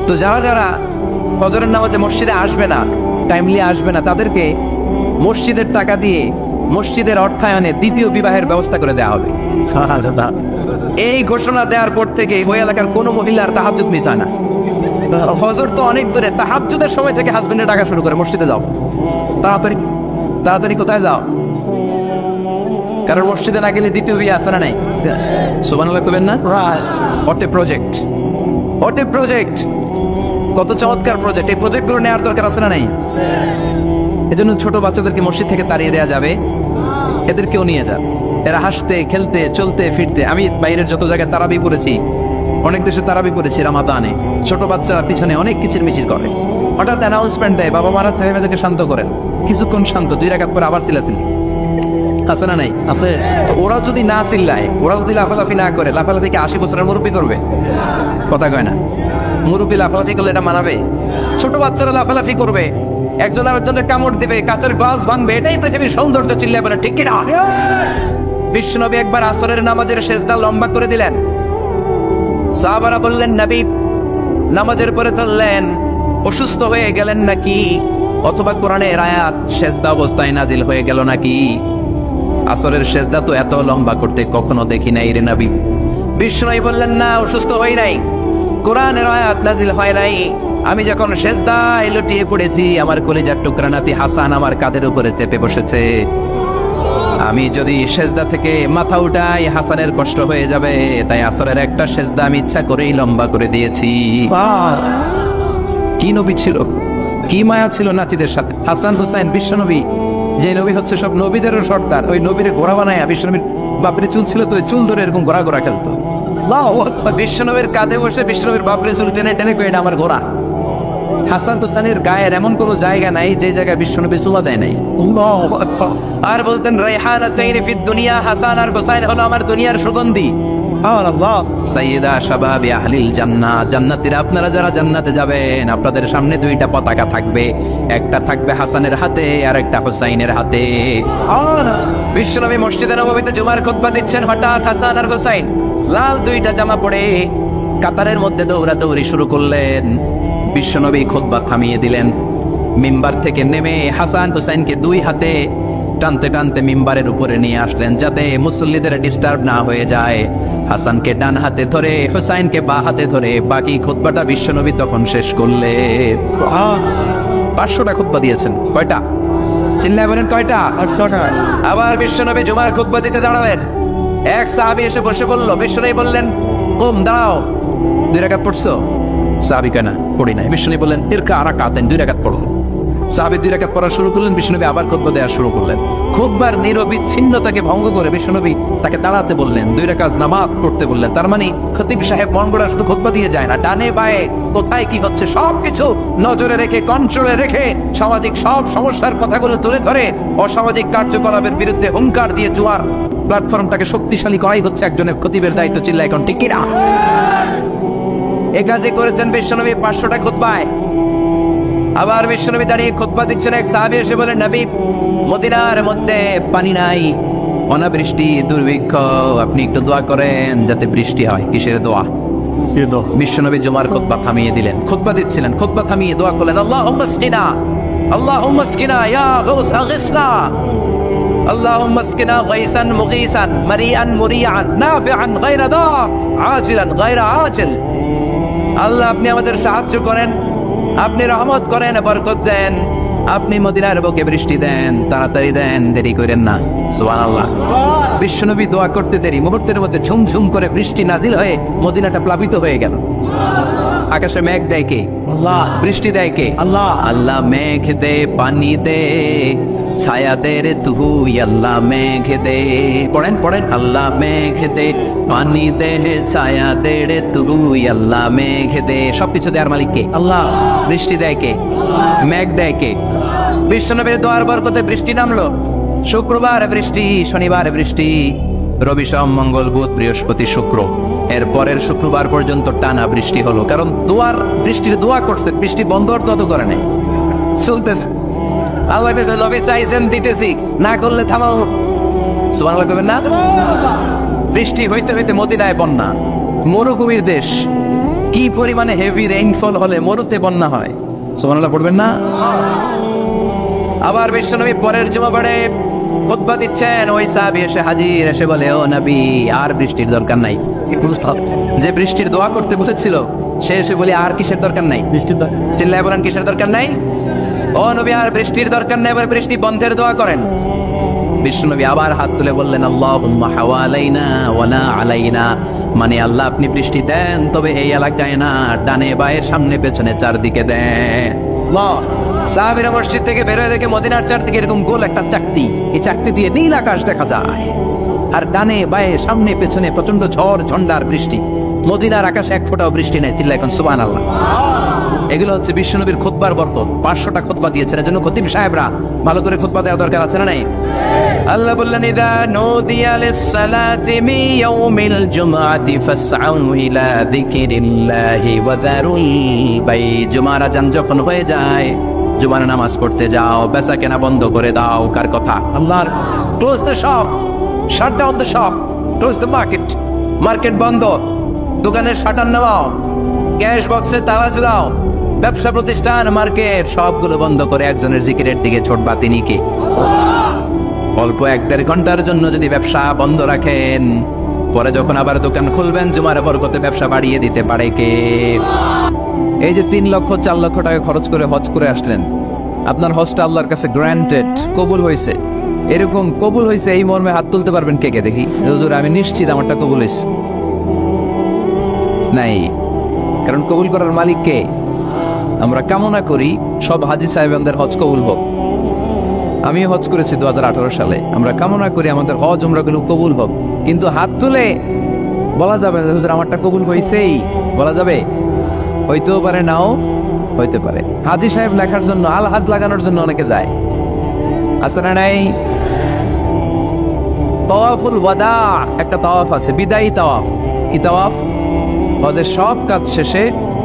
তো যারা যারা ফজরের নামাজে মসজিদে আসবে না, টাইমলি আসবে না, তাদেরকে মসজিদের টাকা দিয়ে মসজিদের অর্থায়নে দ্বিতীয় বিবাহের ব্যবস্থা করে দেওয়া হবে। এই ঘোষণা দেওয়ার পর থেকে ওই এলাকার কোনো মহিলার তাহাজ্জুদ মিস হয় না। ফজর তো অনেক দূরে, তাহাজ্জুদের সময় থেকে হাজবেন্ডের ডাকা শুরু করে, মসজিদে যাও, তাড়াতাড়ি তাড়াতাড়ি কোথায় যাও, কারণ মসজিদে না গেলে দ্বিতীয় বিয়ে আছে না নাই? সুবহানাল্লাহ কইবেন না? What a project, what a project, কত চমৎকার প্রজেক্ট। এই প্রজেক্টগুলো নেওয়ার দরকার আছে না নাই? এজন্য ছোট বাচ্চাদেরকে মসজিদ থেকে তাড়িয়ে দেওয়া যাবে, এদেরকেও নিয়ে যান। এরা হাসতে খেলতে চলতে ফিরতে, আমি বাইরের যত জায়গায় তারাবি পড়েছি, অনেক দেশে তারাবি পড়েছি রামাদানে, ছোট বাচ্চা পিছনে অনেক কিচির মিচির করে, হঠাৎ অ্যানাউন্সমেন্ট দেয়, বাবা মারা ছেলেমেয়েদেরকে শান্ত করেন, কিছুক্ষণ শান্ত, 2 রাকাত পরে আবার চিল্লাচিল্লি, আছে না নাই? আছে। ওরা যদি না চিল্লায়, ওরা যদি লাফালাফি না করে, লাফালাফিকে 80 বছরের মুরব্বী করবে? কথা কয় না। মুরব্বী লাফালাফি করলে এটা মানাবে? ছোট বাচ্চারা লাফালাফি করবে, একজন আরেকজনের কামড় দিবে, কাঁচের গ্লাস ভাঙবে, এটাই পৃথিবীর সৌন্দর্য, চিল্লায় বলে ঠিক কিনা? বিশ্বনবী একবার আসরের নামাজের সেজদা লম্বা করে দিলেন, সাহাবারা বললেন, নবী নামাজের পরে ধরলেন, অসুস্থ হয়ে গেলেন নাকি, অথবা কোরআনের আয়াত সেজদা অবস্থায় নাজিল হয়ে গেল নাকি? আসরের সেজদা তো এত লম্বা করতে কখনো দেখি নাই রে নবী। বিশ্বনবী বললেন, না, অসুস্থ হই নাই, কোরআনের আয়াত নাজিল হয় নাই, আমি যখন সেজদায় লুটিয়ে পড়েছি, আমার কলিজার টুকরা নাতি হাসান আমার কাঁধের উপরে চেপে বসেছে, আমি যদি সেজদা থেকে মাথা উঠাই হাসানের কষ্ট হয়ে যাবে, তাই আসরের একটা সেজদা আমি ইচ্ছা করেই লম্বা করে দিয়েছি। কি নবী ছিল, কি মায়া ছিল নাতিদের সাথে। হাসান হুসাইন বিশ্বনবী, যে নবী হচ্ছে সব নবীদেরও সর্দার, ওই নবীর ঘোড়া বানায় বিশ্বনবীর বাপরে চুল ছিল তো, চুল ধরে এরকম ঘোড়া ঘোড়া খেলতো। বিশ্বনবীর কাঁধে বসে বিশ্বনবীর বাপরে চুল টেনে টেনে কই, এটা আমার ঘোড়া। হাসান হুসাইনের গায়ের এমন কোন জায়গা নাই যে জায়গায় বিশ্বনবী চুলা দেয় নাই। আর বলতেন, রাইহানা চাইনি ফিদ দুনিয়া, হাসান আর হুসাইন হলো আমার দুনিয়ার সুগন্ধি। সাইয়্যিদা শাবাবি আহলিল জান্নাহ, জান্নাতীরা আপনারা যারা জান্নাতে যাবেন, আপনাদের সামনে 2টা পতাকা থাকবে, একটা থাকবে হাসানের হাতে আর একটা হুসাইনের হাতে। বিশ্বনবী মসজিদে নববীতে জুমার খুতবা দিচ্ছেন, হঠাৎ হাসান আর হুসাইন লাল 2টা জামা পরে কাতারের মধ্যে দৌড়াদৌড়ি শুরু করলেন। বিশ্বনবী খুতবা থামিয়ে দিলেন, মিম্বার থেকে নেমে হাসান হুসাইনকে 2 হাতে টানতে টানতে মিম্বারের উপরে নিয়ে আসলেন, যাতে মুসল্লিদের ডিস্টার্ব না হয়ে যায়। হাসানকে ডান হাতে ধরে, হুসাইনকে বাঁ হাতে ধরে বাকি খুতবাটা বিশ্বনবী তখন শেষ করলেন। 500টা খুতবা দিয়েছেন। কয়টা? চিল্লায় বলেন কয়টা? 500টা। আবার বিশ্বনবী জুমার খুতবা দিতে দাঁড়ালেন, এক সাহাবী এসে বসে বলল, বিশ্বনবী বললেন, কুম, দাঁড়াও, 2 রাকাত পড়ছো? সাহাবী কয়, না, পড়ি নাই। বিশ্বনবী বললেন, ইরকা রাকাতাইন, 2 রাকাত পড়ো। সাহাবী 2 রাকাত পড়া শুরু করলেন, বিশ্বনবী আবার খুতবা দেওয়া শুরু করলেন। খুতবার নিরবিচ্ছিন্নতাকে ভঙ্গ করে বিশ্বনবী তাকে দাঁড়াতে বললেন, 2 রাকাত নামাজ পড়তে বললেন। তার মানে খতিব সাহেব মন গড়া শুধু খুতবা দিয়ে যায় না, ডানে বায়ে কোথায় কি হচ্ছে সবকিছু নজরে রেখে, কন্ট্রোলে রেখে, সামাজিক সব সমস্যার কথাগুলো তুলে ধরে অসামাজিক কার্যকলাপের বিরুদ্ধে হুঙ্কার দিয়ে জুয়ার প্ল্যাটফর্মটাকে শক্তিশালী করাই হচ্ছে একজনের খতিবের দায়িত্ব। চিল্লা এখন ঠিক কিনা? এ কাজে করেছেন বিশ্বনবী 500টা খুতবায়। আবার বিশ্বনবী দাঁড়িয়ে খুতবা দিচ্ছেন, এক সাহাবী এসে বলেন, নবী, মদিনার মধ্যে পানি নাই, অনাবৃষ্টি, দুর্ভিক্ষ, আপনি একটু দোয়া করেন যাতে বৃষ্টি হয়। কিসের দোয়া? বিশ্বনবী জুমার খুতবা থামিয়ে দিলেন, খুতবা দিচ্ছিলেন, খুতবা থামিয়ে দোয়া করলেন, আল্লাহুম্মা আসকিনা, আল্লাহুম্মা আসকিনা ইয়া গাউস আগিসনা, আল্লাহুম্মা আসকিনা গাইসান মুগীসান মারিআন মুরিআন নাফিআন গায়রা দার আজিলান গায়রা আজিল। আল্লাহ আপনি আমাদের সাহায্য করেন, আপনি রহমত করেন, বরকত দেন, আপনি মদিনার বুকে বৃষ্টি দেন, তাড়াতাড়ি দেন, দেরি করেন না। সুবহানাল্লাহ। বিশ্বনবী দোয়া করতে দেরি, মুহূর্তের মধ্যে ঝুমঝুম করে বৃষ্টি নাজিল হয়ে মদিনাটা প্লাবিত হয়ে গেল। আকাশে মেঘ দেয় কে? আল্লাহ। বৃষ্টি দেয় কে? আল্লাহ। আল্লাহ মেঘ দে, পানি দে, ছায়া দে রে তুই, আল্লাহ মেঘ দে। পড়েন পড়েন, আল্লাহ মেঘ দে, পানি দে, ছায়া দে রে তুই, আল্লাহ মেঘ দে। সবকিছু দেয়ার মালিক কে? আল্লাহ। বৃষ্টি দেয় কে? মেঘ দেয় কে? বিশ্বনবীর দোয়ার বরকতে বৃষ্টি নামলো। শুক্রবার বৃষ্টি, শনিবার বৃষ্টি, রবি সোম মঙ্গল বুধ বৃহস্পতি শুক্র, এর পরের শুক্রবার পর্যন্ত টানা বৃষ্টি হলো। কারণ বৃষ্টির দোয়া করছে, বৃষ্টি বন্ধ তো করে নাই, চলতেছে। আল্লাহ কাছে নবী চাইছেন, দিতেছি, না করলে থামাও। সুবহানাল্লাহ করবেন না? বৃষ্টি হইতে হইতে মদিনায় বন্যা, মরুভূমির দেশ, কি পরিমাণে হেভি রেইনফল হলে মরুতে বন্যা হয়। সুবহানাল্লাহ পড়বেন না? আবার বিশ্বনবী পরের জুমাবারে খুতবা দিচ্ছেন, ওই সাহাবী এসে হাজির, এসে বলে, ও নবী আর বৃষ্টির দরকার নাই। যে বৃষ্টির দোয়া করতে বলেছিল সে এসে বলে, আর কিসের দরকার নাই? বৃষ্টির দরকার। চিল্লায় বলেন, কিসের দরকার নাই? ও নবী আর বৃষ্টির দরকার নাই, এবার বৃষ্টি বন্ধের দোয়া করেন। বিশ্বনবী আবার হাত তুলে বললেন, আল্লাহুম্মা হাওয়ালাইনা ওয়ালা আলাইনা, মানে আল্লাহ আপনি বৃষ্টি দেন, তবে এই এলাকায় না, ডানে বায়ে সামনে পেছনে চারদিকে দেন। সাহাবীরা মসজিদ থেকে বের হয়ে দেখে মদিনার চারদিকে এরকম গোল একটা চাকতি, এই চাকতি দিয়ে নীল আকাশ দেখা যায়, আর ডানে বায়ে সামনে পেছনে প্রচন্ড ঝড় ঝন্ডার বৃষ্টি। মদিনার আকাশে এক ফোঁটাও বৃষ্টি নেই। চিল্লা এখন সুবহানাল্লাহ। এগুলো হচ্ছে বিশ্বনবীর খুতবার বরকত। 500টা খুতবা দিয়েছেন, এজন্য খতিব সাহেবরা ভালো করে খুতবা দেওয়া দরকার আছে না নাই? আল্লাহ বললেন, ইদা নুদিয়া লিস-সালাতি মিন ইয়াউমিল জুমআতি ফাসআউ ইলা যিকরিল্লাহি ওয়া যারুল বাই। জুমার আযান যখন হয়ে যায়, জুমার নামাজ পড়তে যাও, বেচা কেনা বন্ধ করে দাও। কার কথা? আল্লাহর। Close the shop, shut down the shop, close the market. Market বন্ধ, দোকানের শাটার নামাও, ক্যাশ বক্সে তালা দাও, ব্যবসা প্রতিষ্ঠান, মার্কেট সবগুলো বন্ধ করে একজনের জিকিরের দিকে ছোটবা। তিনি কে? অল্প 1-1.5 ঘন্টার জন্য যদি ব্যবসা বন্ধ রাখেন, পরে যখন আবার দোকান খুলবেন, জুমার বরকতে ব্যবসা বাড়িয়ে দিতে পারে কে? এই যে 3 লক্ষ 4 লক্ষ টাকা খরচ করে হজ করে আসলেন, আপনার হজটা আল্লাহর কাছে গ্রান্টেড, কবুল হয়েছে। এরকম কবুল হয়েছে এই মর্মে হাত তুলতে পারবেন কে কে? দেখি। হুজুর আমি নিশ্চিত আমারটা কবুল হয়েছে। নাই, কারণ কবুল করার মালিক কে? আমরা কামনা করি সব হাজী সাহেবদের হজ কবুল হোক। আমি হজ করেছি 2018 সালে। আমরা কামনা করি আমাদের হজ উমরাগুলো কবুল হোক, কিন্তু হাত তুলে বলা যাবে হুজুর আমারটা কবুল হয়েছেই, বলা যাবে? হইতেও পারে, নাও হইতে পারে। হাজী সাহেব লেখার জন্য, আল হাজ লাগানোর জন্য অনেকে যায়, আছে না নাই? তাওয়াফুল ওয়াদা একটা তাওয়াফ আছে, বিদায়ী তাওয়াফ। কি তাওয়াফ? হজের সব কাজ শেষে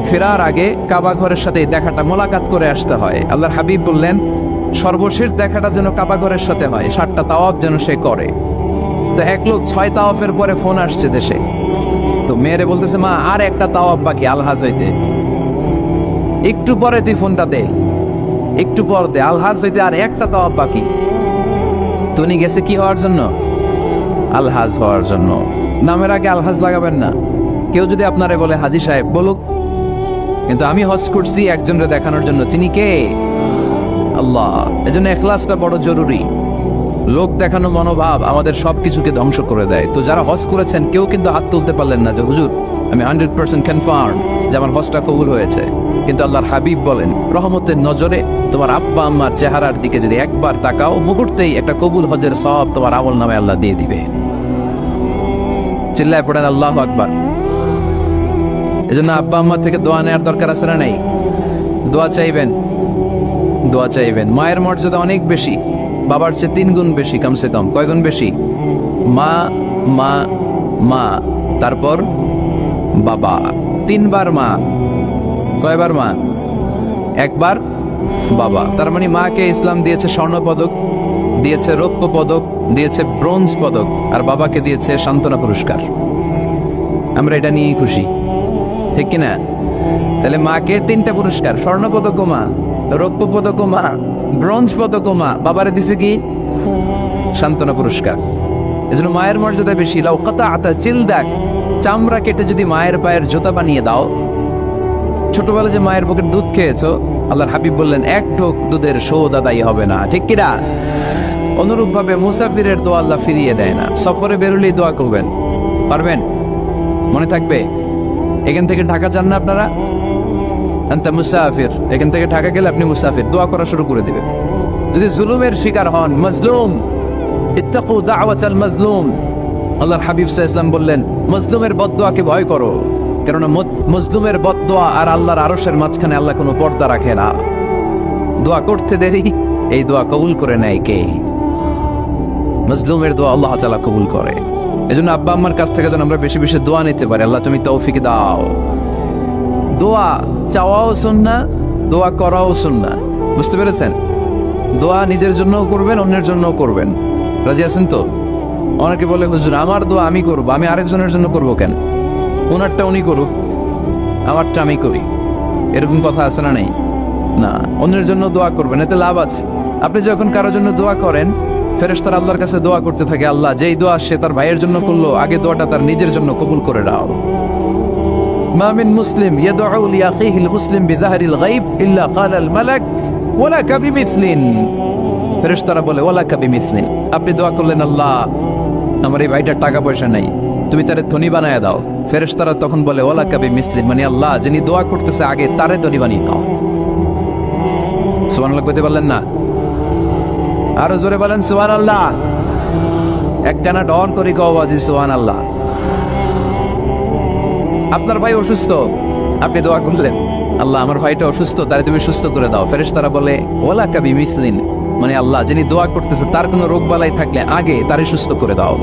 ফেরার আগে কাবা ঘরের সাথে দেখাটা, মোলাকাত করে আসতে হয়। আল্লাহর হাবিব বললেন, সর্বশেষ দেখাটা যেন কাবা ঘরের সাথে হয়, 7টা তাওয়াফ যেন সে করে। তো এক লোক 6 তাওয়াফের পরে ফোন আসছে দেশে, তো মেয়েরে বলতেছে, মা আর একটা তাওয়াফ বাকি আলহাজ হইতে, একটু পরে তুই ফোনটা দে, একটু পর দে, আলহাজ হইতে আর একটা তাওয়াফ বাকি। তুমি গেছে কি হওয়ার জন্য? আলহাজ হওয়ার জন্য। নামের আগে আলহাজ লাগাবেন না। কেউ যদি আপনারে বলে হাজী সাহেব, বলুক, কিন্তু আমি হজ করছি একজনরে দেখানোর জন্য। তিনি কে? আল্লাহ। এজন্য ইখলাসটা বড় জরুরি। লোক দেখানো মনোভাব আমাদের সবকিছুকে ধ্বংস করে দেয়। তো যারা হজ করেছেন কেউ কিন্তু হাত তুলতে পারলেন না যে হুজুর আমি 100% কনফার্ম যে আমার হজটা কবুল হয়েছে। কিন্তু আল্লাহর হাবিব বলেন, রহমতের নজরে তোমার আব্বা আম্মার চেহারার দিকে যদি একবার তাকাও, মুহূর্তেই একটা কবুল হজের সওয়াব তোমার আমল নামে আল্লাহ দিয়ে দিবে। চিল্লায় পড়েন আল্লাহু আকবার। এজন্য আব্বা আম্মা থেকে দোয়া নেওয়ার দরকার আছে না নাই? দোয়া চাইবেন, দোয়া চাইবেন। মায়ের মর্যাদা অনেক বেশি, বাবার চেয়ে 3 গুণ বেশি, কমসে কম। কয় গুণ বেশি? মা মা মা, তারপর বাবা। 3 বার মা। কয়বার মা? 1 বার বাবা। তার মানে মাকে ইসলাম দিয়েছে স্বর্ণ পদক, দিয়েছে রৌপ্য পদক, দিয়েছে ব্রোঞ্জ পদক, আর বাবাকে দিয়েছে সান্ত্বনা পুরস্কার। আমরা এটা নিয়েই খুশি। ঠিক কিনা? তাহলে মাকে 3টা পুরস্কার, স্বর্ণ পদক মা, রৌপ্য পদক মা, ব্রোঞ্জ পদক মা, বাবারে দিছে কি সান্ত্বনা পুরস্কার। এজন্য মায়ের মর্যাদা বেশি। লাউ কাতাআতা জিলদাক, চামড়া কেটে যদি মায়ের পায়ের জুতা বানিয়ে দাও। ছোটবেলায় যে মায়ের বুকের দুধ খেয়েছো, আল্লাহর হাবিব বললেন 1 ঢোক দুধের শোধ আদায় হবে না, ঠিক কিনা? অনুরূপ ভাবে মুসাফিরের দোয়া আল্লাহ ফিরিয়ে দেয় না। সফরে বেরোলেই দোয়া করবেন, পারবেন? মনে থাকবে? এখান থেকে ঢাকা যান না আপনারা, আনতা মুসাফির, এখান থেকে ঢাকা গেলে আপনি মুসাফির, দোয়া করা শুরু করে দিবেন। যদি জুলুমের শিকার হন, মাজলুম, ইত্তাকু দাওয়াতাল মাজলুম, আল্লাহর হাবিব সাল্লাল্লাহু আলাইহি ওয়াসাল্লাম বললেন মজলুমের বদদোয়াকে ভয় করো, কারণ মজলুমের বদদোয়া আর আল্লাহর আরশের মাঝখানে আল্লাহ কোনো পর্দা রাখে না। দোয়া করতে দেরি, এই দোয়া কবুল করে নেয় কে? মজলুমের দোয়া আল্লাহ তাআলা কবুল করে। এজন্য আব্বা আম্মার কাছ থেকে যেন আমরা বেশি বেশি দোয়া নিতে পারি, আল্লাহ তুমি তৌফিক দাও। দোয়া চাওয়াও সুন্নাহ, দোয়া করাও সুন্নাহ, বুঝতে পেরেছেন? দোয়া নিজের জন্যও করবেন, অন্যের জন্যও করবেন। রাজি আছেন তো? অনেকে বলে হুজুর আমার দোয়া আমি করবো, আমি আরেকজনের জন্য করবো কেন? ওনারটা উনি করুক, আমারটা আমি করি, এরকম কথা আছে না? নেই না, অন্যের জন্য দোয়া করবেন, এতে লাভ আছে। আপনি যখন কারোর জন্য দোয়া করেন, ফেরেশতারা আল্লাহর কাছে দোয়া করতে থাকে, আল্লাহ যেই দোয়া সে তার ভাইয়ের জন্য করলো, আগে দোয়াটা তার নিজের জন্য কবুল করে দাও। মা মিন মুসলিম ইয়াদউ লিআখিহিল মুসলিম বিযাহরিল গায়ব ইল্লা ক্বালাল মালাক ওয়ালাকা বিমিসলিন। ফেরেশতারা বলে ওয়ালাকা বিমিসলিন, আপনি দোয়া করলেন আল্লাহ আমার এই ভাইটার টাকা পয়সা নাই, তুমি তারে ধনী বানায় দাও। ফেরেশতারা তখন বলে ওয়ালাকা বিমিসলিন, মানে আল্লাহ যিনি দোয়া করতেছে আগে তারে ধনী বানিয়ে দাও। সুবহানাল্লাহ কইতে পারলেন না? আরো জোরে বলেন সুবহানাল্লাহ। একটানা ডর করি কও বাজি সুবহানাল্লাহ। আপনার ভাই অসুস্থ, আপনি দোয়া করলেন আল্লাহ আমার ভাইটা অসুস্থ, তারে তুমি সুস্থ করে দাও। ফেরেশতারা বলে ওয়ালাকা বিমিসলিন, মানে আল্লাহ যিনি দোয়া করতেছে তার কোনো রোগ বালাই থাকলে আগে তারে সুস্থ করে দাও।